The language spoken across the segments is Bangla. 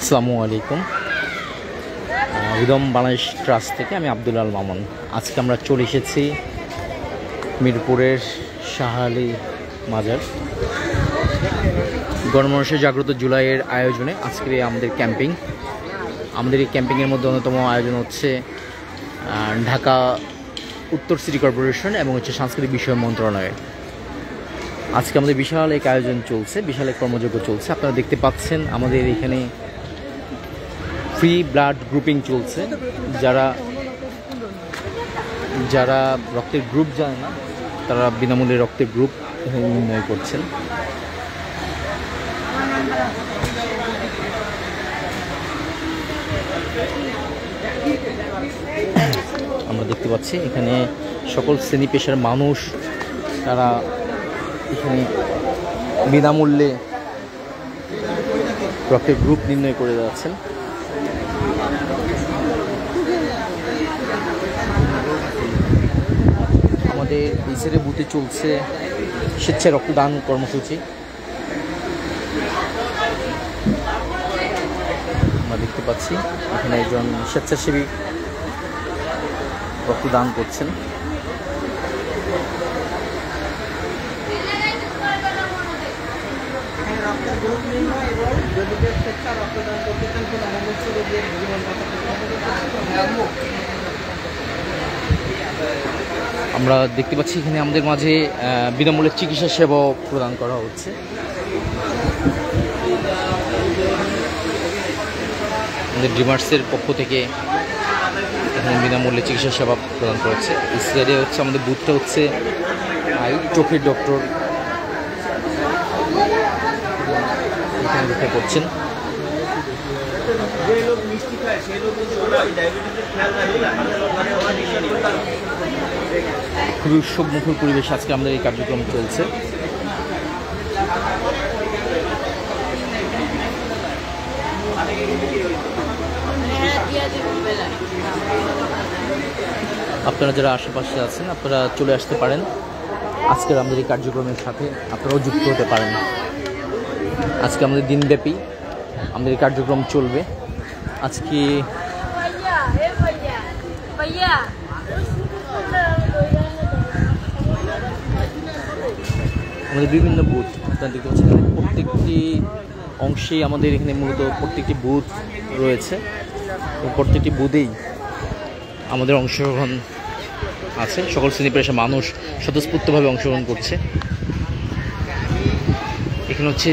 আসসালামু আলাইকুম। উদম বাংলাদেশ ট্রাস্ট থেকে আমি আব্দুল আল মামুন। আজকে আমরা চলে এসেছি মিরপুরের শাহ আলী মাজার। গণমানুষের জাগ্রত জুলাইয়ের আয়োজনে আজকের আমাদের ক্যাম্পিং। আমাদের এই ক্যাম্পিংয়ের মধ্যে অন্যতম আয়োজন হচ্ছে ঢাকা উত্তর সিটি কর্পোরেশন এবং সাংস্কৃতিক বিষয় মন্ত্রণালয়। আজকে আমাদের বিশাল এক আয়োজন চলছে, বিশাল এক কর্মযজ্ঞ চলছে। আপনারা দেখতে পাচ্ছেন আমাদের এখানে ফ্রি ব্লাড গ্রুপিং চলছে। যারা রক্তের গ্রুপ জানে না তারা বিনামূল্যে রক্তের গ্রুপ নির্ণয় করছেন। আমরা দেখতে পাচ্ছি এখানে সকল শ্রেণী পেশার মানুষ তারা এখানে বিনামূল্যে রক্তের গ্রুপ নির্ণয় করে যাচ্ছেন। আমাদের বিসিআর বুথে চলছে স্বেচ্ছায় রক্তদান কর্মসূচি। আমরা দেখতে পাচ্ছি এখানে একজন স্বেচ্ছাসেবী রক্তদান করছেন। আমরা দেখতে পাচ্ছি এখানে আমাদের মাঝে বিনামূল্যে চিকিৎসা সেবাও প্রদান করা হচ্ছে। আমাদের ডিমার্সের পক্ষ থেকে এখানে বিনামূল্যে চিকিৎসা সেবা প্রদান করা হচ্ছে। এই সাইডে হচ্ছে আমাদের বুথটা হচ্ছে চোখের ডক্টর এখানে দেখতে করছেন। খুবই উৎসবমুখর পরিবেশ আজকে আমাদের এই কার্যক্রম চলছে। আপনারা যারা আশেপাশে আছেন আপনারা চলে আসতে পারেন, আজকের আমাদের এই কার্যক্রমের সাথে আপনারাও যুক্ত হতে পারেন। আজকে আমাদের দিনব্যাপী আমাদের এই কার্যক্রম চলবে। আজকে আমাদের বিভিন্ন বুথ আপনারা দেখতে পাচ্ছেন, প্রত্যেকটি অংশেই আমাদের এখানে মূলত প্রত্যেকটি বুথ রয়েছে এবং প্রত্যেকটি বুথেই আমাদের অংশগ্রহণ আছে। সকল শ্রেণী পেশার মানুষ স্বতঃস্ফূর্তভাবে অংশগ্রহণ করছে। এখানে হচ্ছে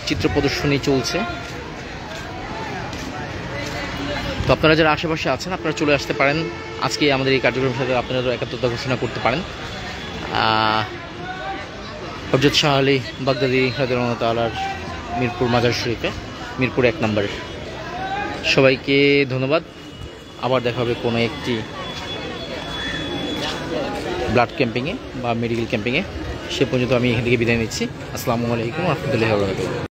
চিত্র প্রদর্শনী চলছে। তো আপনারা যারা আশেপাশে আছেন আপনারা চলে আসতে পারেন। আজকে আমাদের এই কার্যক্রমের সাথে আপনারা একাত্মতা ঘোষণা করতে পারেন। হযরত শাহ আলী বাগদাদী রাদিয়াল্লাহু তাআলার মিরপুর মাজার শরীফে, মিরপুর 1 নম্বরে। সবাইকে ধন্যবাদ। আবার দেখা হবে কোনো একটি ব্লাড ক্যাম্পিংয়ে বা মেডিকেল ক্যাম্পিংয়ে। সে পর্যন্ত আমি এখান থেকে বিদায় নিচ্ছি। আসসালামু আলাইকুম ওয়া রাহমাতুল্লাহি ওয়া বারাকাতুহু।